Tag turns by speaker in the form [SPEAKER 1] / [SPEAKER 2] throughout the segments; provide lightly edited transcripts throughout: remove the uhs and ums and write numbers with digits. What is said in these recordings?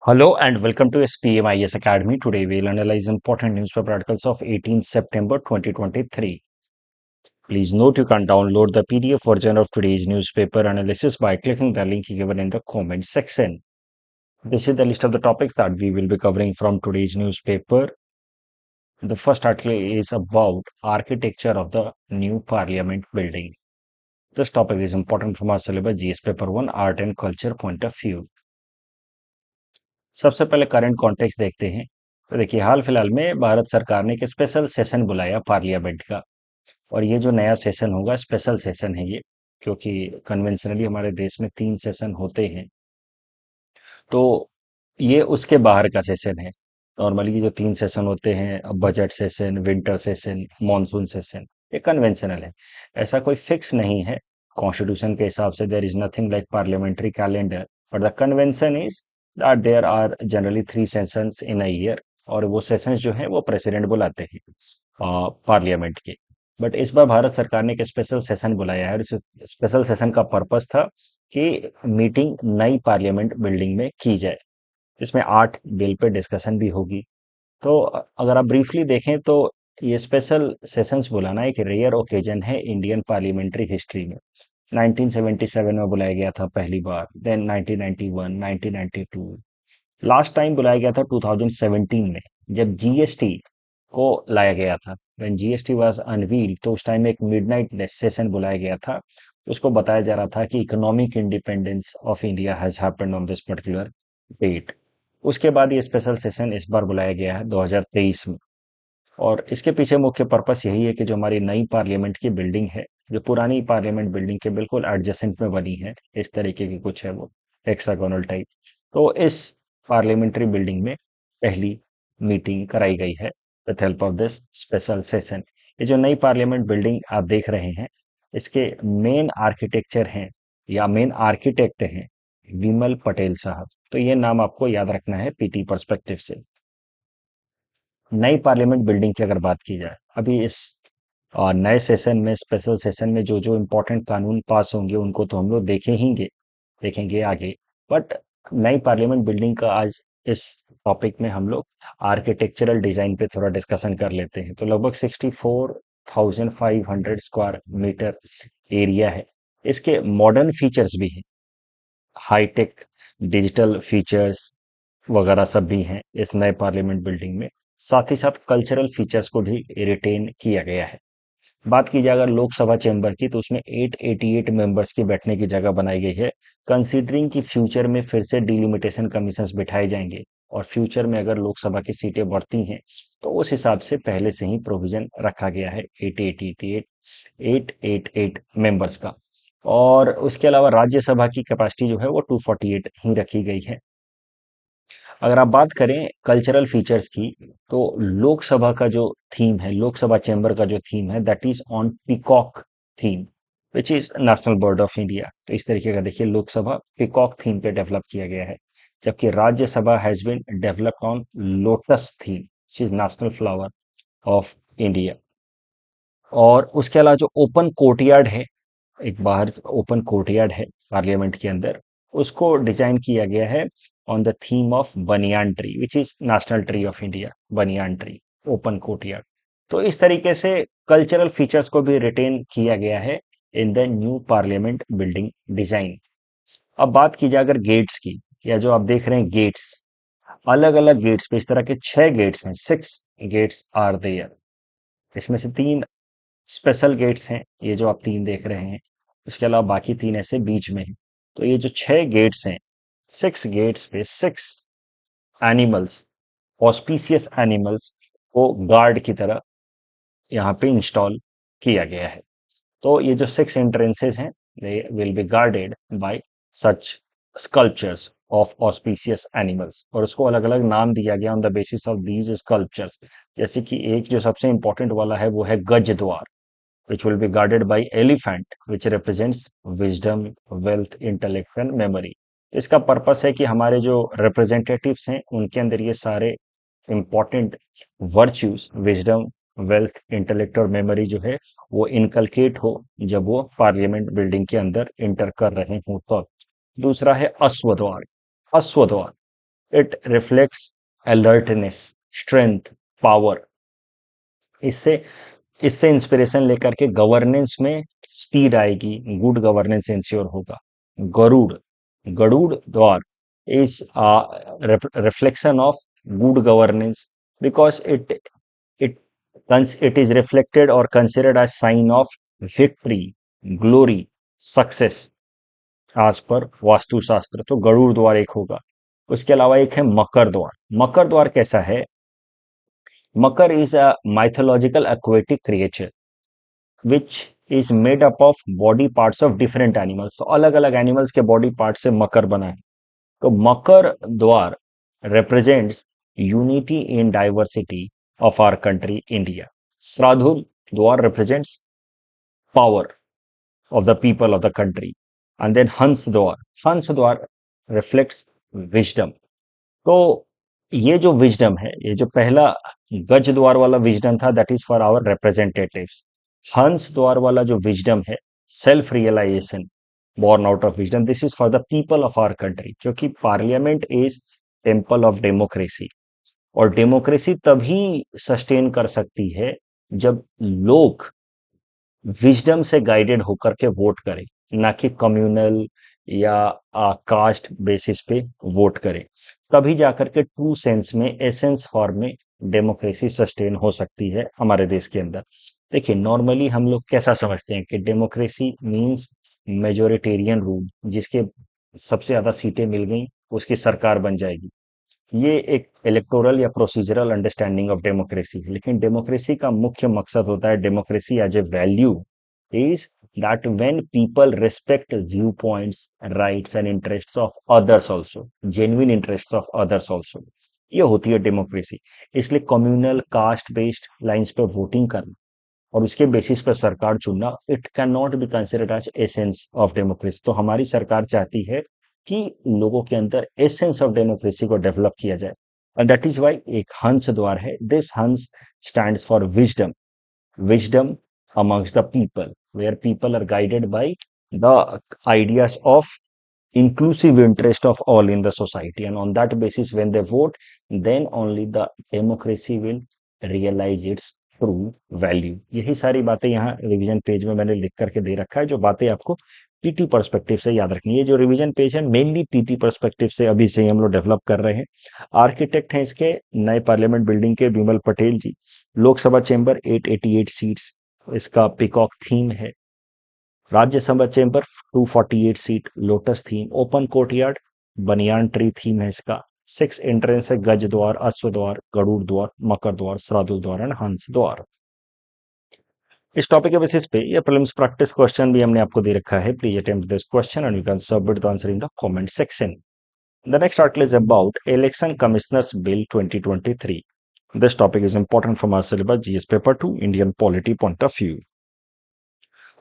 [SPEAKER 1] Hello and welcome to SPMIS Academy. Today we'll analyze important newspaper articles of 18 September 2023. Please note you can download the PDF version of today's newspaper analysis by clicking the link given in the comment section. This is the list of the topics that we will be covering from today's newspaper. The first article is about architecture of the new parliament building. This topic is important from our syllabus GS paper 1 art and culture point of view. सबसे पहले current context देखते हैं। तो देखिए हाल फिलहाल में भारत सरकार ने एक स्पेशल सेशन बुलाया पार्लियामेंट का। और ये जो नया सेशन होगा स्पेशल सेशन है ये, क्योंकि कन्वेंशनली हमारे देश में 3 सेशन होते हैं। तो ये उसके बाहर का सेशन है। नॉर्मली ये जो 3 सेशन होते हैं, budget session, winter session, monsoon session, ये कन्वेंशनल है। ऐसा कोई फिक्स नहीं है। कॉन्स्टिट्यूशन के हिसाब से there is nothing like parliamentary calendar, but the convention is that there are generally 3 sessions in a year. और वो सेशंस जो हैं वो प्रेसिडेंट बुलाते हैं पार्लियामेंट के। बट इस बार भारत सरकार ने एक स्पेशल सेशन बुलाया है और इस स्पेशल सेशन का पर्पस था कि मीटिंग नई पार्लियामेंट बिल्डिंग में की जाए। इसमें 8 बिल पे डिस्कशन भी होगी। तो अगर आप ब्रीफली देखें तो ये स्पेशल सेशंस बुलाना एक रेयर ओकेजन है इंडियन पार्लियामेंट्री हिस्ट्री में। 1977 में बुलाया गया था पहली बार, देन 1991, 1992, लास्ट टाइम बुलाया गया था 2017 में, जब जीएसटी को लाया गया था। व्हेन जीएसटी वाज अनवील्ड, तो उस टाइम एक मिडनाइट सेशन बुलाया गया था। उसको बताया जा रहा था कि economic independence of India has happened on this particular date. उसके बाद ये स्पेशल सेशन इस बार बुलाया गया है 2023 में। और इसके पीछे मुख्य पर्पस यही है कि जो हमारी नई पार्लियामेंट की बिल्डिंग है, जो पुरानी पार्लियामेंट बिल्डिंग के बिल्कुल एडजेसेंट में बनी है, इस तरीके की कुछ है वो, हेक्सागोनल टाइप। तो इस पार्लियामेंट्री बिल्डिंग में पहली मीटिंग कराई गई है with help of this special session. ये जो नई पार्लियामेंट बिल्डिंग आप देख रहे हैं, इसके मेन आर्किटेक्चर हैं या मेन आर्किटेक्ट हैं विमल पटेल साहब। तो ये नाम आपको याद रखना है पीटी पर्सपेक्टिव से। नई पार्लियामेंट बिल्डिंग की अगर बात की जाए, अभी इस नए सेशन में, स्पेशल सेशन में जो जो इम्पोर्टेंट कानून पास होंगे उनको तो हम लोग देखेंगे आगे। बट नई पार्लियामेंट बिल्डिंग का आज इस टॉपिक में हम लोग आर्किटेक्चरल डिजाइन पे थोड़ा डिस्कशन कर लेते हैं। तो लगभग 64,500 स्क्वायर मीटर एरिया है। इसके मॉडर्न फीचर्स भी हैं, हाईटेक डिजिटल फीचर्स वगैरह सब भी हैं इस नए पार्लियामेंट बिल्डिंग में। साथ ही साथ कल्चरल फीचर्स को भी रिटेन किया गया है। बात की जाए अगर लोकसभा चेंबर की, तो उसमें 888 मेंबर्स की बैठने की जगह बनाई गई है, कंसीडरिंग कि फ्यूचर में फिर से डिलिमिटेशन कमीशंस बिठाए जाएंगे और फ्यूचर में अगर लोकसभा की सीटें बढ़ती हैं तो उस हिसाब से पहले से ही प्रोविजन रखा गया है 888 मेंबर्स का। और उसके अलावा राज्यसभा की कैपेसिटी जो है वो 248 ही रखी गई है। अगर आप बात करें कल्चरल फीचर्स की, तो लोकसभा का जो थीम है, लोकसभा चैम्बर का जो थीम है, that is on peacock theme, which is national bird of India. तो इस तरीके का देखिए लोकसभा पीकॉक थीम पे डेवलप किया गया है, जबकि Rajya Sabha has been developed on lotus theme, which is national flower of India. और उसके अलावा जो ओपन कोर्टयार्ड है, एक बाहर ओपन कोर्टयार्ड है पार्लियामेंट के अंदर, उसको डिजाइन किया गया है on the theme of banyan tree, which is national tree of India, banyan tree, open courtyard. तो इस तरीके से कल्चरल फीचर्स को भी रिटेन किया गया है in the new parliament building design. अब बात की जाए अगर गेट्स की, या जो आप देख रहे हैं गेट्स, अलग अलग गेट्स पे इस तरह के 6 गेट्स हैं, 6 गेट्स आर देयर। इसमें से 3 स्पेशल गेट्स हैं, ये जो आप 3 देख रहे हैं। उसके अलावा बाकी 3 ऐसे बीच में हैं। तो ये जो 6 गेट्स हैं, 6 गेट्स पे 6 एनिमल्स, ऑस्पिशियस एनिमल्स को गार्ड की तरह यहाँ पे इंस्टॉल किया गया है। तो ये जो 6 एंट्रेंसेस हैं, दे will B guarded by such sculptures of auspicious animals, और उसको अलग अलग नाम दिया गया on the basis of these sculptures. जैसे कि एक जो सबसे इंपॉर्टेंट वाला है वो है गज द्वार, which will be guarded by elephant, which represents wisdom, wealth, intellect and memory। तो इसका पर्पस है कि हमारे जो रिप्रेजेंटेटिव्स हैं उनके अंदर ये सारे important virtues, wisdom, wealth, intellect और मेमोरी जो है वो इनकलकेट हो जब वो पार्लियामेंट बिल्डिंग के अंदर इंटर कर रहे हों। तो दूसरा है अश्वद्वार। अश्वद्वार it reflects alertness, strength, power. इससे इससे इंस्पिरेशन लेकर के गवर्नेंस में स्पीड आएगी, गुड गवर्नेंस इंश्योर होगा। गरुड़, गरुड़ द्वार is reflection of good governance, because it it is reflected or considered as sign of victory, glory, success आज पर वास्तु शास्त्र। तो गरुड़ द्वार एक होगा। उसके अलावा एक है मकर द्वार। मकर द्वार कैसा है? मकर is a mythological aquatic creature which is made up of body parts of different animals। तो अलग अलग एनिमल्स के बॉडी पार्ट से मकर बना है। तो मकर द्वार represents unity in diversity of our country India। श्राद्धुल द्वार represents power of the people of the country। and then हंस द्वार reflects wisdom। तो ये जो विजडम है, ये जो पहला गज द्वार वाला विजडम था, that is for our representatives. हंस द्वार वाला जो विजडम है, self realisation, born out of wisdom, this is for the people of our country। क्योंकि parliament is temple of democracy, और डेमोक्रेसी तभी सस्टेन कर सकती है जब लोग विजडम से गाइडेड होकर के वोट करें, ना कि कम्युनल या कास्ट बेसिस पे वोट करें। तभी जाकर के ट्रू सेंस में, एसेंस फॉर्म में डेमोक्रेसी सस्टेन हो सकती है हमारे देश के अंदर। देखिए, नॉर्मली हम लोग कैसा समझते हैं कि डेमोक्रेसी मींस मेजोरिटेरियन रूल, जिसके सबसे ज्यादा सीटें मिल गई उसकी सरकार बन जाएगी। ये एक इलेक्टोरल या प्रोसीजरल अंडरस्टैंडिंग ऑफ डेमोक्रेसी है। लेकिन डेमोक्रेसी का मुख्य मकसद होता है, democracy as a value is that when people respect view points, rights and interests of others also, genuine interests of others also, ये होती है डेमोक्रेसी। इसलिए कम्युनल, कास्ट बेस्ड लाइंस पे वोटिंग करना और उसके बेसिस पर सरकार चुनना, it can not be considered as essence of democracy. तो हमारी सरकार चाहती है कि लोगों के अंदर एसेंस ऑफ डेमोक्रेसी को डेवलप किया जाए, एंड दैट इज वाई एक हंस द्वार है। दिस हंस stands for wisdom, wisdom amongst the people, where people are guided by the ideas of inclusive interest of all in the society, and on that basis when they vote, then only the democracy will realize its true value। यही सारी बातें यहाँ revision page में मैंने लिख करके दे रखा है, जो बातें आपको पीटी पर्सपेक्टिव से याद रखनी है। जो रिवीजन पेज है मेनली पीटी पर्सपेक्टिव से अभी से ही हम लोग डेवलप कर रहे हैं। आर्किटेक्ट हैं इसके नए पार्लियामेंट बिल्डिंग के विमल पटेल जी। लोकसभा चेंबर 888 सीट्स इसका पिकॉक थीम है। Rajya Sabha chamber 248 seat lotus theme. Open courtyard banyan tree theme है इसका। 6 एंट्रेंस है, गज द्वार, अश्व द्वार, गरुड़ द्वार, मकर द्वार, श्राद्धु द्वार एंड हंस द्वार। इस टॉपिक के बेसिस पे ये प्रीलिम्स प्रैक्टिस क्वेश्चन भी हमने आपको दे रखा है। Please attempt this question and you can submit the answer in the comment section. The next article is about election commissioners bill 2023। This topic is important from our syllabus G S paper 2 Indian polity point of view.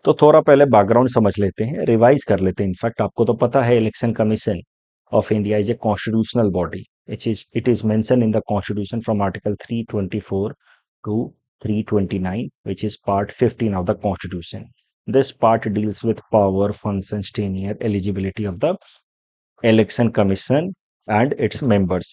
[SPEAKER 1] तो थोड़ा पहले background समझ लेते हैं, revise कर लेते हैं। In fact आपको तो पता है election commission of India is a constitutional body. It is mention in the constitution from article 324 to 329 which is part 15 of the constitution। this part deals with power, functions, tenure, eligibility of the election commission and its members।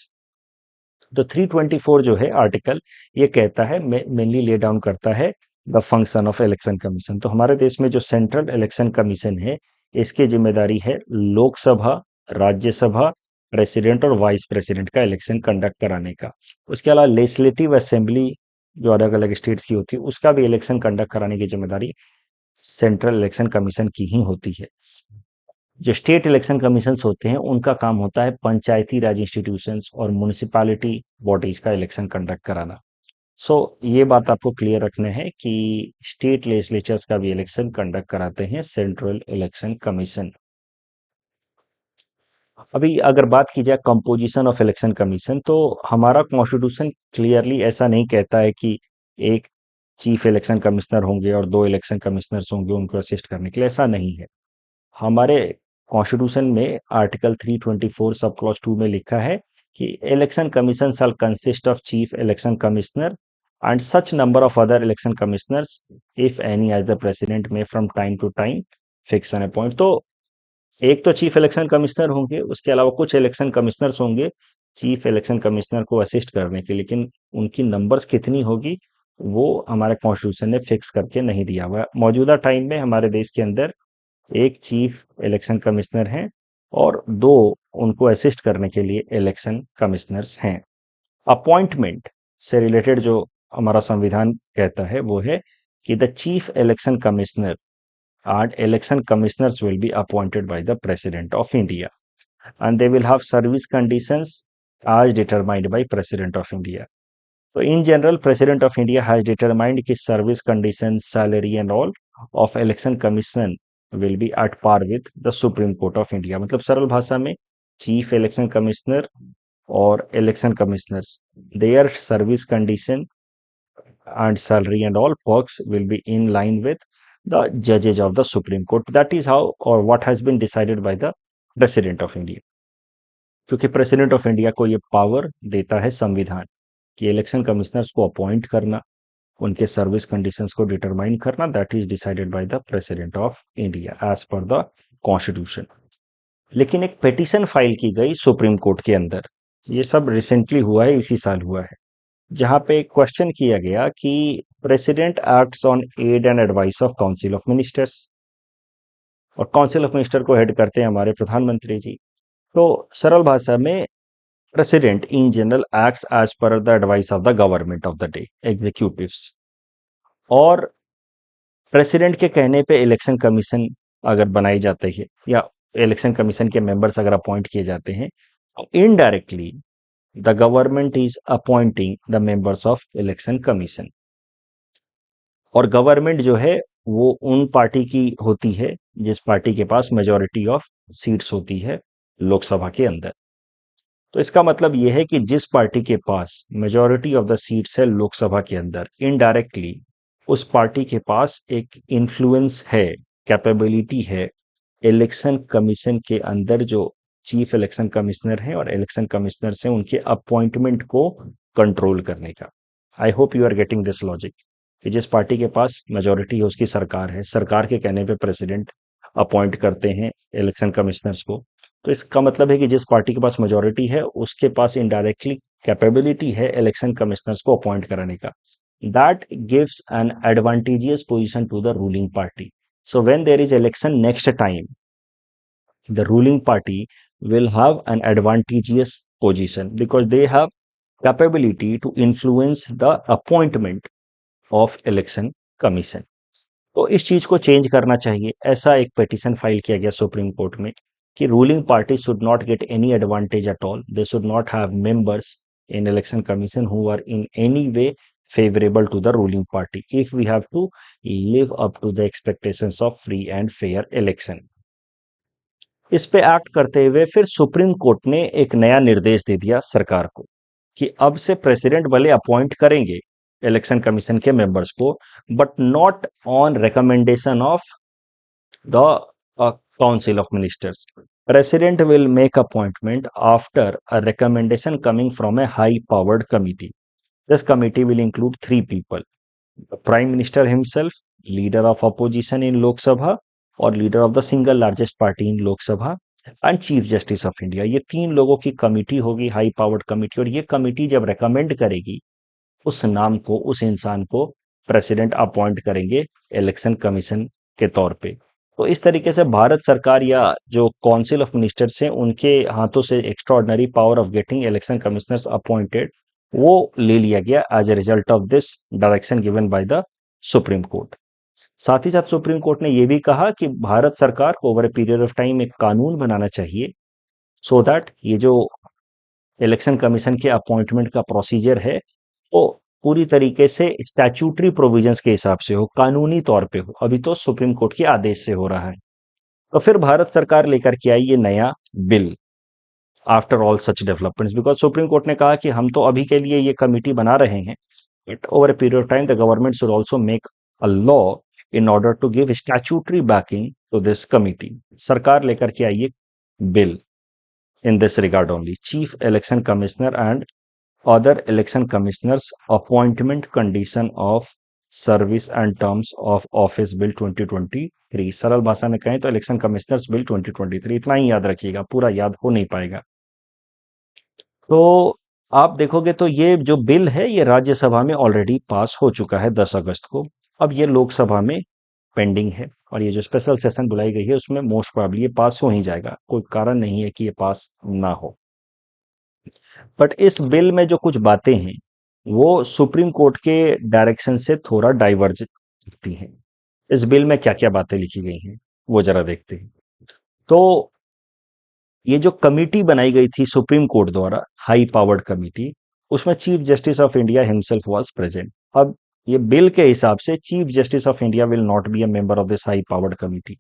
[SPEAKER 1] तो 324 जो है article, ये कहता है, mainly lay down करता है the function of election commission. तो हमारे देश में जो सेंट्रल इलेक्शन कमीशन है, इसकी जिम्मेदारी है लोकसभा, राज्यसभा, प्रेसिडेंट और वाइस प्रेसिडेंट का इलेक्शन कंडक्ट कराने का। उसके अलावा लेजिस्लेटिव असेंबली जो अलग अलग स्टेट्स की होती है, उसका भी इलेक्शन कंडक्ट कराने की जिम्मेदारी सेंट्रल इलेक्शन कमीशन की ही होती है। जो स्टेट इलेक्शन कमीशंस होते हैं, उनका काम होता है पंचायती राज इंस्टीट्यूशंस और म्युनिसिपैलिटी बॉडीज का इलेक्शन कंडक्ट कराना। सो ये बात आपको क्लियर रखना है कि स्टेट लेजिस्लेचर्स का भी इलेक्शन कंडक्ट कराते हैं सेंट्रल इलेक्शन कमीशन। अभी अगर बात की जाए कंपोजिशन ऑफ इलेक्शन कमीशन, तो हमारा कॉन्स्टिट्यूशन क्लियरली ऐसा नहीं कहता है कि एक चीफ इलेक्शन कमिश्नर होंगे और 2 इलेक्शन कमिश्नर्स होंगे उनको असिस्ट करने के लिए, ऐसा नहीं है। हमारे कॉन्स्टिट्यूशन में आर्टिकल 324 सब क्लॉज 2 में लिखा है कि election commission shall consist of chief election commissioner and such number of other election commissioners if any as the president may from time to time fix and appoint. तो एक तो chief election commissioner होंगे, उसके अलावा कुछ election commissioners होंगे chief election commissioner को assist करने की, लेकिन उनकी नंबर्स कितनी होगी वो हमारे कॉन्स्टिट्यूशन ने फिक्स करके नहीं दिया हुआ है। मौजूदा टाइम में हमारे देश के अंदर एक चीफ इलेक्शन कमिश्नर हैं और दो उनको असिस्ट करने के लिए इलेक्शन कमिश्नर्स हैं। अपॉइंटमेंट से रिलेटेड जो हमारा संविधान कहता है वो है कि the chief election commissioner and election commissioners will be appointed by the President of India, and they will have service conditions as determined by President of India. So in general, President of India has determined कि service conditions, salary and all of election commission will be at par with the Supreme Court of India. मतलब सरल भाषा में chief election commissioner और election commissioners, their service condition and salary and all perks will be in line with the judges of the Supreme Court. That is how or what has been decided by the President of India. क्योंकि president of India को ये power देता है संविधान कि election commissioners को appoint करना, उनके सर्विस कंडीशंस को डिटरमाइन करना, that is decided by the president of India as per the constitution. लेकिन एक पिटीशन फाइल की गई सुप्रीम कोर्ट के अंदर, ये सब रिसेंटली हुआ है, इसी साल हुआ है, जहां पे क्वेश्चन किया गया कि president acts on aid and advice of council of ministers, और काउंसिल ऑफ मिनिस्टर को हेड करते हैं हमारे प्रधानमंत्री जी। तो सरल भाषा में president in general acts as per the advice of the government of the day, executives, और प्रेसिडेंट के कहने पे इलेक्शन कमीशन अगर बनाई जाती है या इलेक्शन कमीशन के मेंबर्स अगर अपॉइंट किए जाते हैं, indirectly the government is appointing the members of election commission. और गवर्नमेंट जो है वो उन पार्टी की होती है जिस पार्टी के पास मेजॉरिटी ऑफ सीट्स होती है लोकसभा के अंदर। तो इसका मतलब यह है कि जिस पार्टी के पास मेजॉरिटी ऑफ द सीट्स है लोकसभा के अंदर, इनडायरेक्टली उस पार्टी के पास एक इन्फ्लुएंस है, कैपेबिलिटी है इलेक्शन कमीशन के अंदर जो चीफ इलेक्शन कमिश्नर हैं और इलेक्शन कमिश्नर हैं उनके अपॉइंटमेंट को कंट्रोल करने का। I hope you are getting this logic कि जिस पार्टी के पास मेजॉरिटी है उसकी सरकार है, सरकार के कहने पे प्रेसिडेंट अपॉइंट करते हैं इलेक्शन कमिश्नर्स को। तो इसका मतलब है कि जिस पार्टी के पास मेजॉरिटी है उसके पास इनडायरेक्टली कैपेबिलिटी है इलेक्शन कमिश्नर्स को अपॉइंट कराने का। That gives an advantageous position to the ruling party. So when there is election next time, the ruling party will have an advantageous position because they have capability to influence the appointment of election commission। तो इस चीज को change करना चाहिए। ऐसा एक petition file किया गया सुप्रीम कोर्ट में कि ruling party should not get any advantage at all, they should not have members in election commission who are in any way favorable to the ruling party if we have to live up to the expectations of free and fair election। इस पे act करते हुए फिर supreme court ने एक नया निर्देश दे दिया सरकार को कि अब से प्रेसिडेंट भले अपॉइंट करेंगे इलेक्शन कमीशन के मेंबर्स को, but not on recommendation of the council of ministers. President will make appointment after a recommendation coming from a high powered committee. This committee will include 3 people: prime minister himself, leader of opposition in Lok Sabha और leader of the single largest party in Lok Sabha and chief justice of India. ये 3 लोगों की committee होगी, high powered committee, और ये committee जब recommend करेगी उस नाम को, उस इंसान को प्रेसिडेंट अपॉइंट करेंगे इलेक्शन कमीशन के तौर पे। तो इस तरीके से भारत सरकार या जो काउंसिल ऑफ मिनिस्टर्स हैं उनके हाथों से extraordinary power of getting election commissioners appointed वो ले लिया गया as a result of this direction given by the supreme court. साथ ही साथ सुप्रीम कोर्ट ने यह भी कहा कि भारत सरकार को over a period of time एक कानून बनाना चाहिए सो दैट ये जो इलेक्शन कमीशन के अपॉइंटमेंट का प्रोसीजर है वो पूरी तरीके से स्टैट्यूटरी प्रोविजंस के हिसाब से हो, कानूनी तौर पे हो। अभी तो सुप्रीम कोर्ट के आदेश से हो रहा है। तो फिर भारत सरकार लेकर के आई ये नया bill after all such developments, because supreme court ने कहा कि हम तो अभी के लिए ये कमिटी बना रहे हैं, but over a period of time the government should also make a law in order to give statutory backing to this committee. सरकार लेकर के आई एक bill in this regard only: chief election commissioner and other election commissioners appointment condition of service and terms of office bill 2023। सरल भाषा में कहें तो इलेक्शन कमिश्नर्स बिल 2023, इतना ही याद रखिएगा, पूरा याद हो नहीं पाएगा। तो आप देखोगे तो ये जो बिल है ये राज्यसभा में ऑलरेडी पास हो चुका है 10 अगस्त को। अब ये लोकसभा में पेंडिंग है, और ये जो स्पेशल सेशन बुलाई गई है उसमें मोस्ट प्रोबेबली ये पास हो ही जाएगा, कोई कारण नहीं है कि ये पास ना हो। बट इस बिल में जो कुछ बातें हैं वो सुप्रीम कोर्ट के डायरेक्शन से थोड़ा डाइवर्ज दिखती हैं। इस बिल में क्या क्या बातें लिखी गई हैं वो जरा देखते हैं। तो ये जो कमिटी बनाई गई थी सुप्रीम कोर्ट द्वारा, हाई पावर्ड कमिटी, उसमें chief justice of India himself was present. अब ये बिल के हिसाब से chief justice of India will not be a member of this high powered committee.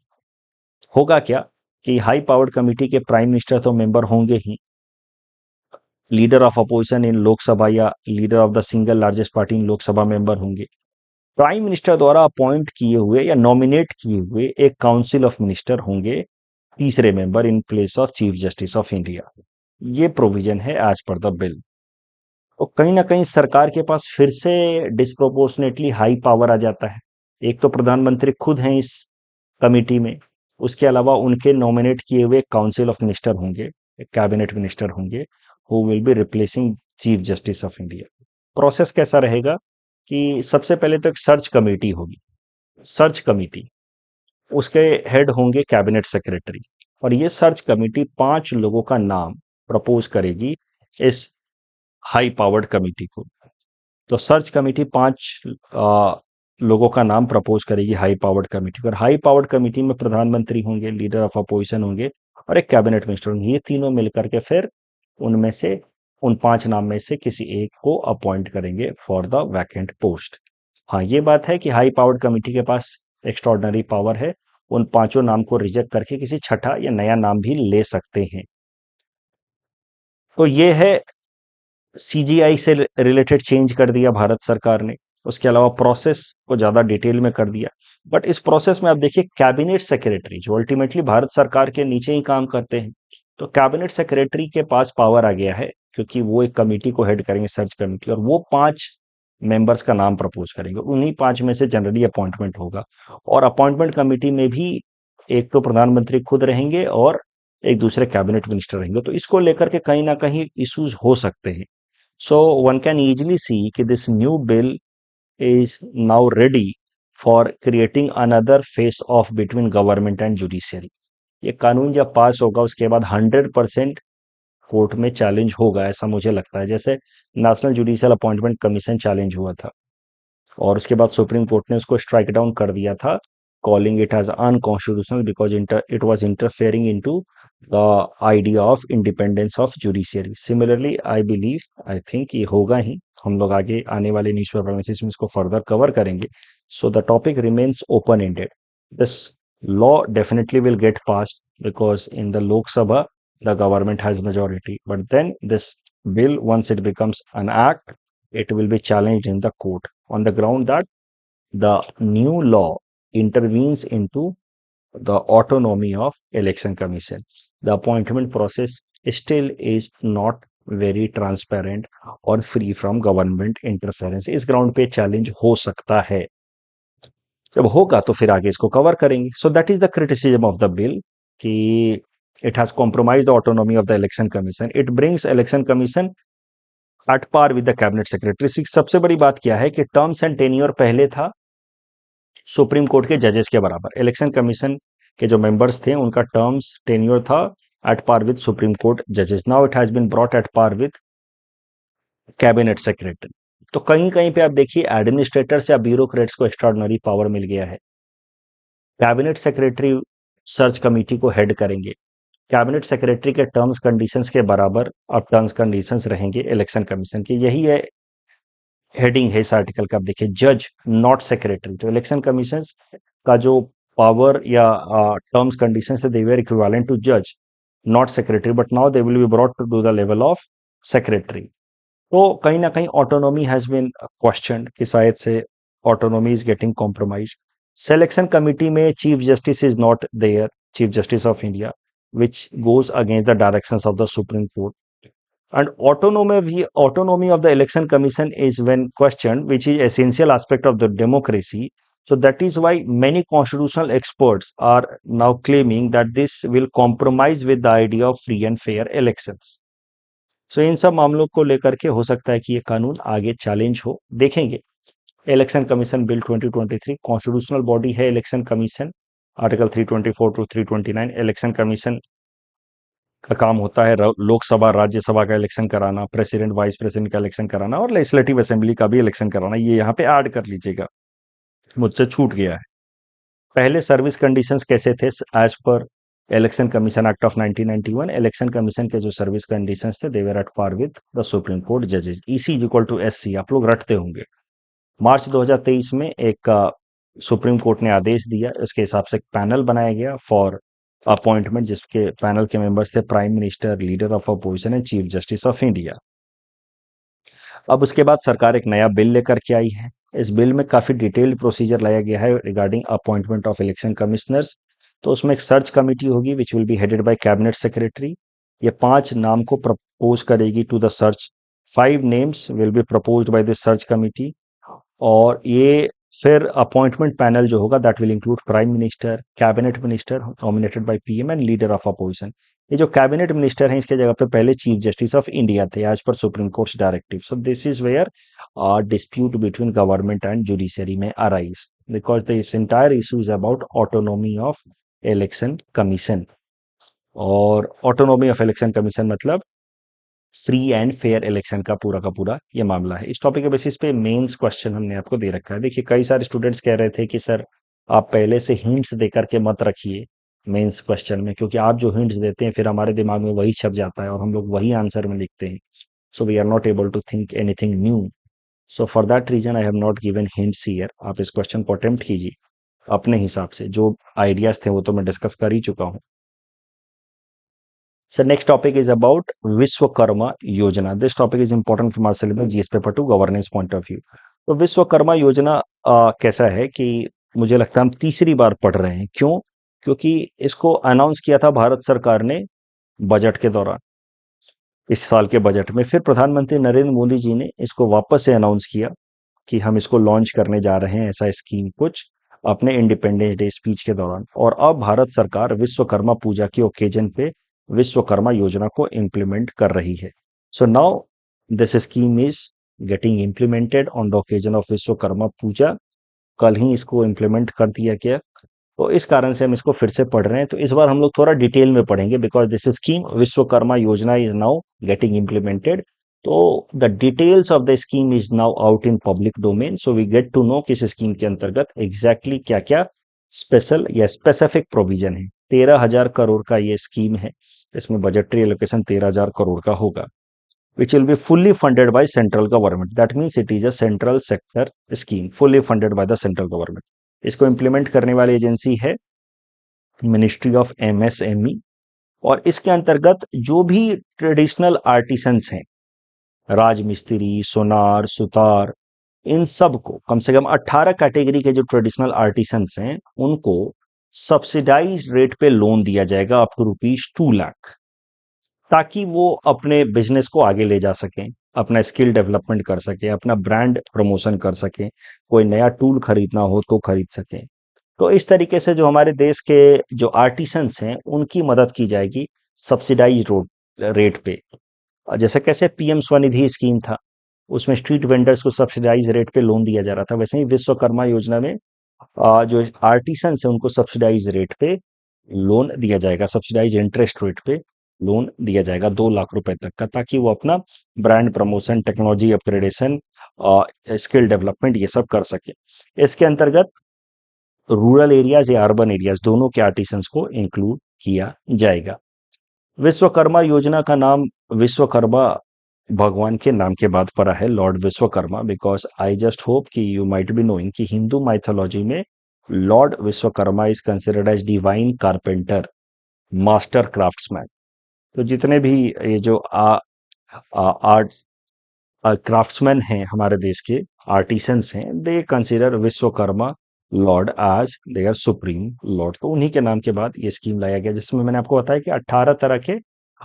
[SPEAKER 1] होगा क्या कि हाई पावर्ड कमिटी के प्राइम मिनिस्टर तो मेंबर होंगे ही, leader of opposition in Lok Sabha या leader of the single largest party in Lok Sabha member होंगे। Prime minister द्वारा अपॉइंट किए हुए या नॉमिनेट किए हुए एक काउंसिल ऑफ मिनिस्टर होंगे तीसरे member in place of chief justice of India. ये प्रोविजन है एज पर द बिल। तो कहीं ना कहीं सरकार के पास फिर से डिस्प्रोपोर्शनेटली हाई पावर आ जाता है। एक तो प्रधानमंत्री खुद हैं इस कमिटी में, उसके अलावा उनके नॉमिनेट किए हुए काउंसिल ऑफ मिनिस्टर होंगे, कैबिनेट मिनिस्टर होंगे, who will be replacing chief justice of India. Process कैसा रहेगा कि सबसे पहले तो एक सर्च कमेटी होगी। सर्च कमेटी, उसके हेड होंगे कैबिनेट सेक्रेटरी, और ये सर्च कमेटी 5 लोगों का नाम प्रपोज करेगी इस हाई पावर्ड कमेटी को। तो सर्च कमेटी 5 लोगों का नाम प्रपोज करेगी हाई पावर्ड कमेटी को, और हाई पावर्ड कमेटी में प्रधानमंत्री होंगे, लीडर ऑफ अपोजिशन होंगे, और एक कैबिनेट मिनिस्टर होंगे। ये तीनों मिलकर के फिर उनमें से, उन 5 नाम में से किसी एक को अपॉइंट करेंगे फॉर द वैकेंट पोस्ट। हाँ, ये बात है कि हाई पावर्ड कमेटी के पास एक्स्ट्रॉर्डनरी पावर है, उन 5 नाम को रिजेक्ट करके किसी छठा या नया नाम भी ले सकते हैं। तो ये है, सीजीआई से रिलेटेड चेंज कर दिया भारत सरकार ने। उसके अलावा प्रोसेस को ज्यादा डिटेल में कर दिया। बट इस प्रोसेस में आप देखिए, कैबिनेट सेक्रेटरी जो अल्टीमेटली भारत सरकार के नीचे ही काम करते हैं, तो कैबिनेट सेक्रेटरी के पास पावर आ गया है, क्योंकि वो एक कमिटी को हेड करेंगे, सर्च कमिटी, और वो 5 मेंबर्स का नाम प्रपोज करेंगे। उन्हीं 5 में से जनरली अपॉइंटमेंट होगा, और अपॉइंटमेंट कमिटी में भी एक तो प्रधानमंत्री खुद रहेंगे और एक दूसरे कैबिनेट मिनिस्टर रहेंगे। तो इसको लेकर के कहीं ना कहीं इश्यूज हो सकते हैं। So one can easily see that this new bill is now ready for creating another face off between government and judiciary. ये कानून जब पास होगा उसके बाद 100% कोर्ट में चैलेंज होगा, ऐसा मुझे लगता है। जैसे national judicial appointment commission challenge हुआ था, और उसके बाद सुप्रीम कोर्ट ने उसको स्ट्राइक डाउन कर दिया था, calling it as unconstitutional because it was interfering into the idea of independence of judiciary. Similarly I believe, I think ये होगा ही। हम लोग आगे आने वाले न्यूज पेपर में इसको फर्दर कवर करेंगे। So the topic remains open ended. This law definitely will get passed because in the Lok Sabha the government has majority, but then this bill, once it becomes an act, it will be challenged in the court on the ground that the new law intervenes into the autonomy of election commission. The appointment process still is not very transparent और free from government interference. इस ground पे challenge हो सकता है। जब होगा तो फिर आगे इसको कवर करेंगे। So that is the criticism of the bill, कि it has compromise the autonomy of the election commission, it brings election commission at par with the cabinet secretary. सबसे बड़ी बात क्या है कि टर्म्स एंड टेन्योर पहले था सुप्रीम कोर्ट के जजेस के बराबर। इलेक्शन कमीशन के जो मेंबर्स थे उनका टर्म्स टेन्योर था at par with supreme court जजेस। Now it has been brought at par with cabinet secretary. तो कहीं कहीं पे आप देखिए एडमिनिस्ट्रेटर्स या ब्यूरोक्रेट्स को एक्स्ट्राऑर्डिनरी पावर मिल गया है। कैबिनेट सेक्रेटरी सर्च कमेटी को हेड करेंगे। कैबिनेट सेक्रेटरी के टर्म्स कंडीशंस के बराबर अब टर्म्स कंडीशंस रहेंगे इलेक्शन कमीशन के। यही है हेडिंग है इस आर्टिकल का। आप देखिए, जज नॉट सेक्रेटरी। तो इलेक्शन कमीशन का जो पावर या टर्म्स कंडीशंस है, दे वर इक्विवेलेंट टू जज not secretary, but now they will be brought to the level of secretary. तो कहीं ना कहीं ऑटोनॉमी हैज बीन क्वेश्चन, कि शायद से autonomy is getting compromise. Selection committee में chief justice is not there, chief justice of India, which goes against the directions of the Supreme Court. And autonomy of the election commission is when questioned, which is essential aspect of the democracy. So that is why many constitutional experts are now claiming that this will compromise with the idea of free and fair elections. सो इन सब मामलों को लेकर के हो सकता है कि ये कानून आगे चैलेंज हो, देखेंगे। Election commission bill 2023 constitutional body है election commission. Article 324 to 329 election commission का काम होता है लोकसभा राज्यसभा का इलेक्शन कराना, प्रेसिडेंट वाइस प्रेसिडेंट का इलेक्शन कराना और लेजिस्लेटिव असेंबली का भी इलेक्शन कराना। ये यहाँ पे ऐड कर लीजिएगा, मुझसे छूट गया है। पहले सर्विस कंडीशंस कैसे थे? As per election commission act of 1991, election commission के जो सर्विस कंडीशंस थे they were at par with the supreme court जजेस। EC is equal to SC, आप लोग रटते होंगे। मार्च 2023 में एक सुप्रीम कोर्ट ने आदेश दिया, इसके हिसाब से एक पैनल बनाया गया फॉर अपॉइंटमेंट, जिसके पैनल के मेंबर्स थे prime minister, leader of opposition and chief justice of India. अब उसके बाद सरकार एक नया बिल लेकर के आई है। इस बिल में काफी डिटेल्ड प्रोसीजर लाया गया है regarding appointment of election commissioners. तो उसमें एक सर्च कमेटी होगी which will be headed by cabinet secretary. ये 5 नाम को प्रपोज करेगी to the search. 5 names will be proposed by this search committee. और ये फिर अपॉइंटमेंट पैनल जो होगा that will include prime minister, cabinet minister nominated by PM and leader of opposition. ये जो कैबिनेट मिनिस्टर हैं इसके जगह पे पहले चीफ जस्टिस ऑफ इंडिया थे as per supreme court directive. So this is where dispute between government and judiciary में arise, because this entire issue is about autonomy of election commission. और autonomy of election commission मतलब free and fair election का पूरा ये मामला है। इस topic के बेसिस पे मेंस क्वेश्चन हमने आपको दे रखा है। देखिए कई सारे स्टूडेंट्स कह रहे थे कि सर आप पहले से हिंट्स दे करके मत रखिए मेंस क्वेश्चन में, क्योंकि आप जो हिंट्स देते हैं फिर हमारे दिमाग में वही छप जाता है और हम लोग वही आंसर में लिखते हैं। So we are not able to think anything new. So for that reason I have not given hints here. आप इस क्वेश्चन को अटेम्प्ट कीजिए अपने हिसाब से। जो आइडियाज थे वो तो मैं डिस्कस कर ही चुका हूँ। So next topic is about Vishwakarma Yojana. This topic is important from our syllabus GS paper to governance point of view. तो विश्वकर्मा योजना कैसा है कि मुझे लगता है हम तीसरी बार पढ़ रहे हैं। क्यों? क्योंकि इसको अनाउंस किया था भारत सरकार ने बजट के दौरान, इस साल के बजट में। फिर प्रधानमंत्री नरेंद्र मोदी जी ने इसको वापस से अनाउंस किया कि हम इसको लॉन्च करने जा रहे हैं, ऐसा स्कीम कुछ अपने इंडिपेंडेंस डे स्पीच के दौरान। और अब भारत सरकार विश्वकर्मा पूजा के ओकेजन पे विश्वकर्मा योजना को इम्प्लीमेंट कर रही है। So now this scheme is getting implemented on the occasion of Vishwakarma Puja. कल ही इसको इम्प्लीमेंट कर दिया गया। तो इस कारण से हम इसको फिर से पढ़ रहे हैं। तो इस बार हम लोग थोड़ा डिटेल में पढ़ेंगे because this scheme Vishwakarma Yojana is now getting implemented. तो the details of the scheme is now out in public domain. So we get to know कि इस स्कीम के अंतर्गत एग्जैक्टली क्या क्या स्पेशल या स्पेसिफिक प्रोविजन है। 13,000 करोड़ का ये स्कीम है। इसमें बजटरी एलोकेशन 13,000 करोड़ का होगा, which will be fully funded by central government. That means it is a central sector scheme, fully funded by the central government. इसको इम्प्लीमेंट करने वाली एजेंसी है मिनिस्ट्री ऑफ एमएसएमई। और इसके अंतर्गत जो भी ट्रेडिशनल आर्टिसंस हैं, राजमिस्त्री, सोनार, सुतार, इन सब को कम से कम 18 कैटेगरी के जो ट्रेडिशनल आर्टिसंस हैं उनको सब्सिडाइज रेट पे लोन दिया जाएगा अप टू ₹2 लाख, ताकि वो अपने बिजनेस को आगे ले जा सकें, अपना स्किल डेवलपमेंट कर सकें, अपना ब्रांड प्रमोशन कर सकें, कोई नया टूल खरीदना हो तो खरीद सकें। तो इस तरीके से जो हमारे देश के जो आर्टिसंस हैं उनकी मदद की जाएगी सब्सिडाइज रेट पे। जैसे कैसे पीएम स्वनिधि स्कीम था, उसमें स्ट्रीट वेंडर्स को सब्सिडाइज रेट पे लोन दिया जा रहा था, वैसे ही विश्वकर्मा योजना में जो आर्टिसंस है उनको सब्सिडाइज रेट पे लोन दिया जाएगा, सब्सिडाइज इंटरेस्ट रेट पे लोन दिया जाएगा 2 लाख रुपए तक का, ताकि वो अपना brand promotion, technology upgradation, skill development ये सब कर सके। इसके अंतर्गत रूरल एरियाज या अर्बन एरियाज दोनों के आर्टिसंस को इंक्लूड किया जाएगा। विश्वकर्मा योजना का नाम विश्वकर्मा भगवान के नाम के बाद पड़ा है, lord Vishwakarma. Because I just hope कि यू माइट बी नोइंग कि हिंदू माइथोलॉजी में lord Vishwakarma is considered as divine carpenter, master craftsman. तो जितने भी ये जो आर्ट क्राफ्ट्समैन हैं हमारे देश के, आर्टिसंस हैं, they consider Vishwakarma lord as their supreme lord. तो उन्हीं के नाम के बाद ये स्कीम लाया गया, जिसमें मैंने आपको बताया कि 18 तरह के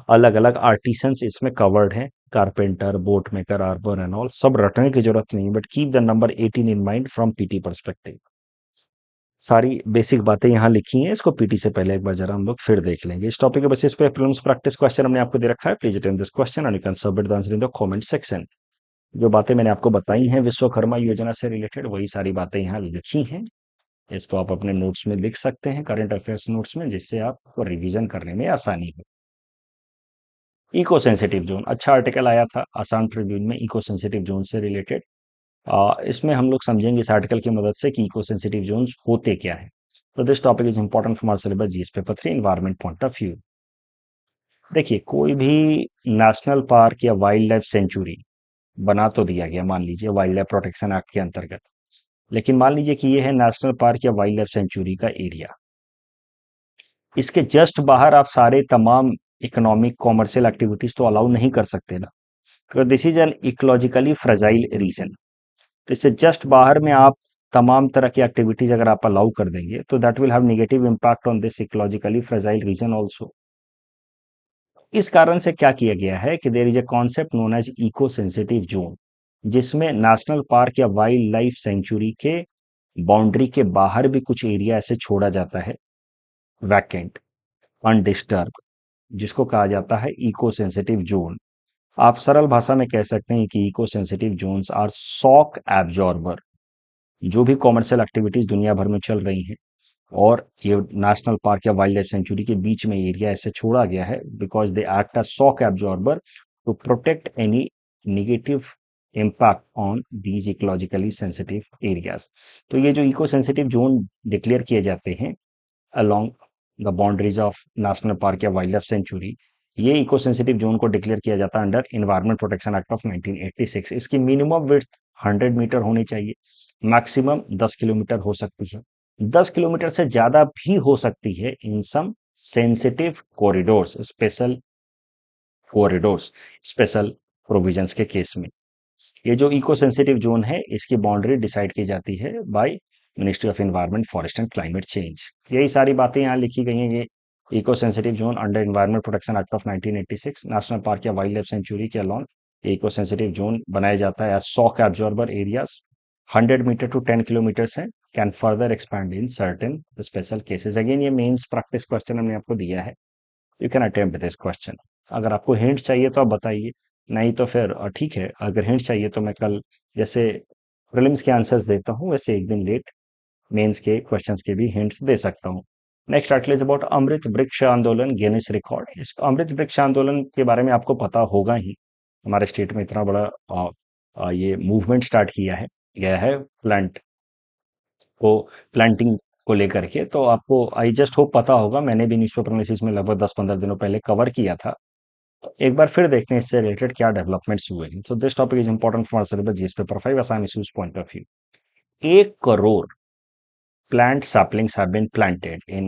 [SPEAKER 1] अलग अलग आर्टिसंस इसमें कवर्ड हैं। Carpenter, boat maker, arbor and all. सब रटने की जरूरत नहीं, but keep the number 18 in mind from PT perspective. सारी बेसिक बातें यहाँ लिखी हैं, इसको पीटी से पहले एक बार जरा हम लोग फिर देख लेंगे। इस टॉपिक के बेसिस पे प्रीलिम्स प्रैक्टिस क्वेश्चन हमने आपको दे रखा है। Please attend this question and you can submit the answer in the comment section. जो बातें मैंने आपको बताई हैं विश्वकर्मा योजना से रिलेटेड, वही सारी बातें यहाँ लिखी हैं। इसको आप अपने नोट्स में लिख सकते हैं, करंट अफेयर्स नोट्स में, जिससे आपको रिवीजन करने में आसानी हो। इको सेंसिटिव जोन, अच्छा आर्टिकल आया था आसाम ट्रिब्यून में इको सेंसिटिव जोन से रिलेटेड। इसमें हम लोग समझेंगे इस आर्टिकल की मदद से कि इको सेंसिटिव जोन्स होते क्या है। तो this topic is important for syllabus G S paper 3 environment point of view. देखिए, कोई भी नेशनल पार्क या वाइल्ड लाइफ सेंचुरी बना तो दिया गया, मान लीजिए वाइल्ड लाइफ प्रोटेक्शन एक्ट के अंतर्गत, लेकिन मान लीजिए कि ये है नेशनल पार्क या वाइल्ड लाइफ सेंचुरी का एरिया। इसके जस्ट बाहर आप सारे तमाम इकोनॉमिक कॉमर्शियल एक्टिविटीज तो अलाउ नहीं कर सकते ना, तो this is an ecologically fragile region. तो इससे जस्ट बाहर में आप तमाम तरह की एक्टिविटीज अगर आप अलाउ कर देंगे तो that will have negative impact on this ecologically fragile region also. इस कारण से क्या किया गया है कि there is a concept known as eco sensitive zone, जिसमें नेशनल पार्क या वाइल्ड लाइफ सेंचुरी के बाउंड्री के बाहर भी कुछ एरिया ऐसे छोड़ा जाता है वैकेंट, अनडिस्टर्ब, जिसको कहा जाता है इको सेंसिटिव जोन। आप सरल भाषा में कह सकते हैं कि eco sensitive zones are shock absorber. जो भी कॉमर्शियल एक्टिविटीज दुनिया भर में चल रही हैं और ये नेशनल पार्क या वाइल्ड लाइफ सेंचुरी के बीच में एरिया ऐसे छोड़ा गया है because they act as shock absorber to protect any negative impact on these ecologically sensitive areas. तो ये जो इको सेंसिटिव जोन डिक्लेयर किए जाते हैं along the boundaries of national park या वाइल्ड लाइफ सेंचुरी, ये इको सेंसिटिव जोन को declare किया जाता है under environment protection act of 1986। इसकी मिनिमम विड्थ 100 मीटर होनी चाहिए, मैक्सिमम 10 किलोमीटर हो सकती है, 10 किलोमीटर से ज्यादा भी हो सकती है in some sensitive corridors, corridors special provisions के केस में। ये जो इको सेंसिटिव जोन है इसकी बाउंड्री डिसाइड की जाती है by ministry of environment forest and climate change. यही सारी बातें यहाँ लिखी गई हैं। ये eco sensitive zone under environment protection act of 1986 national park या वाइल्ड लाइफ सेंचुरी के अलॉन्ग इको सेंसिटिव जोन बनाया जाता है as shock absorber areas. 100 metre to 10 kilometre है, can further expand in certain special cases. Again ये mains practice question हमने आपको दिया है, you can attempt this question. अगर आपको हिंट चाहिए तो आप बताइए, नहीं तो फिर ठीक है, अगर हिंट चाहिए तो मैं कल जैसे प्रीलिम्स के आंसर्स देता हूँ वैसे एक दिन लेट मेंस के क्वेश्चंस के भी हिंट्स दे सकता हूँ। नेक्स्ट आर्टिकल इज अबाउट अमृत वृक्ष आंदोलन गिनीज रिकॉर्ड। इस अमृत वृक्ष आंदोलन के बारे में आपको पता होगा ही, हमारे स्टेट में इतना बड़ा ये मूवमेंट स्टार्ट किया है गया है को प्लांटिंग को लेकर के। तो आपको आई जस्ट होप पता होगा, मैंने भी न्यूज़पेपर एनालिसिस में लगभग 10-15 दिनों पहले कवर किया था। तो एक बार फिर देखते हैं इससे रिलेटेड क्या डेवलपमेंट्स हुए हैं। So this topic is important for syllabus G S paper 5 Assam issues point of view. 1 crore plant saplings have been planted in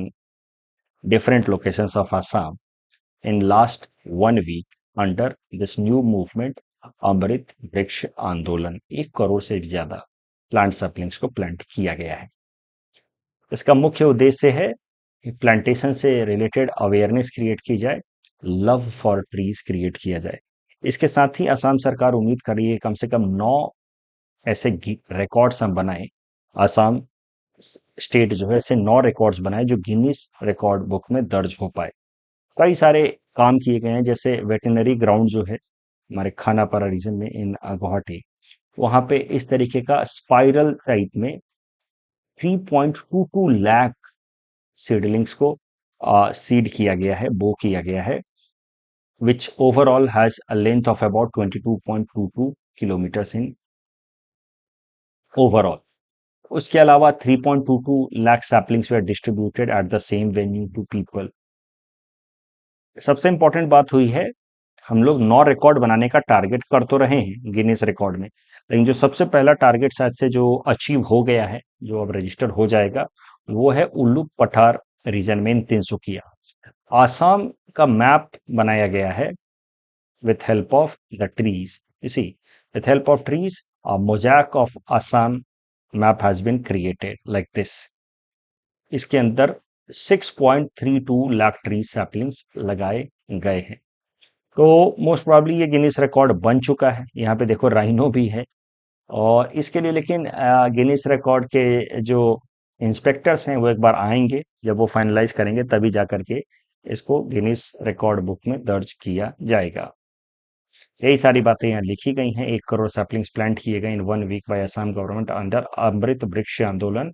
[SPEAKER 1] different locations of Assam in last 1 week under this new movement अमृत वृक्ष आंदोलन। 1 करोड़ से भी ज्यादा plant saplings को plant किया गया है। इसका मुख्य उद्देश्य है कि प्लांटेशन से रिलेटेड अवेयरनेस क्रिएट की जाए, लव फॉर ट्रीज क्रिएट किया जाए। इसके साथ ही असम सरकार उम्मीद कर रही है कम से कम 9 ऐसे रिकॉर्ड्स हम बनाए, असम स्टेट जो है ऐसे 9 रिकॉर्ड्स बनाए जो गिनीज रिकॉर्ड बुक में दर्ज हो पाए। कई सारे काम किए गए हैं, जैसे वेटनरी ग्राउंड जो है हमारे खानापारा रीजन में इन गुवाहाटी, वहां पे इस तरीके का स्पाइरल टाइप में 3.22 लाख सीडलिंग्स को सीड किया गया है, बो किया गया है, which overall has a length of about 22.22 kilometers in overall. उसके अलावा 3.22 lakh saplings were distributed at the same venue to people. सबसे इंपॉर्टेंट बात हुई है, हम लोग 9 रिकॉर्ड बनाने का टारगेट कर तो रहे हैं गिनीज रिकॉर्ड में, लेकिन जो सबसे पहला टारगेट शायद से जो अचीव हो गया है, जो अब रजिस्टर हो जाएगा, वो है उल्लू पठार रीजन में इन तिनसुकिया। आसाम का मैप बनाया गया है with help of the trees. You see, with help of trees, a mosaic of Assam map has been created like this. इसके अंदर 6.32 लाख ट्री सैपलिंग्स लगाए गए हैं। तो मोस्ट प्रोबेबली ये गिनीज रिकॉर्ड बन चुका है। यहाँ पे देखो राइनो भी है, और इसके लिए लेकिन गिनीज रिकॉर्ड के जो इंस्पेक्टर्स हैं वो एक बार आएंगे, जब वो फाइनलाइज करेंगे तभी जा करके इसको गिनीज रिकॉर्ड बुक में दर्ज किया जाएगा। यही सारी बातें यहाँ लिखी गई हैं। 1 करोड़ सैपलिंग्स प्लांट किए गए in 1 week by Assam government under Amrit Vriksh Andolan.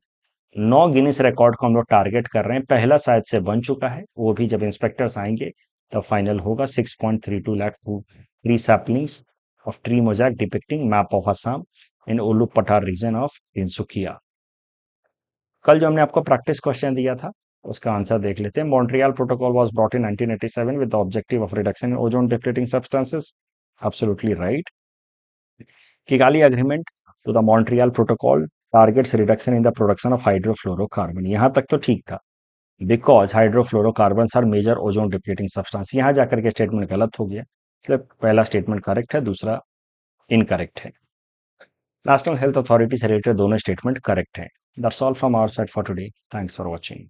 [SPEAKER 1] 9 Guinness record को हम लोग टारगेट कर रहे हैं। पहला शायद से बन चुका है, वो भी जब इंस्पेक्टर्स आएंगे तब फाइनल होगा। 6.32 lakh tree saplings of tree mosaic depicting map of Assam in उल्लू पठार रीजन ऑफ तिनसुकिया। कल जो हमने आपको प्रैक्टिस क्वेश्चन दिया था उसका आंसर देख लेते हैं। Montreal protocol was brought in 1987 with the objective of reduction in ozone depleting substances. Absolutely right. Kigali agreement to the Montreal protocol targets reduction in the production of hydrofluorocarbon. यहां तक तो ठीक था, because hydrofluorocarbon are major ozone depleting substance. यहां जाकर के statement गलत हो गया, मतलब पहला स्टेटमेंट करेक्ट है, दूसरा इनकरेक्ट है। नेशनल हेल्थ अथॉरिटी से रिलेटेड दोनों स्टेटमेंट करेक्ट हैं। That's all from our side for today. Thanks for watching.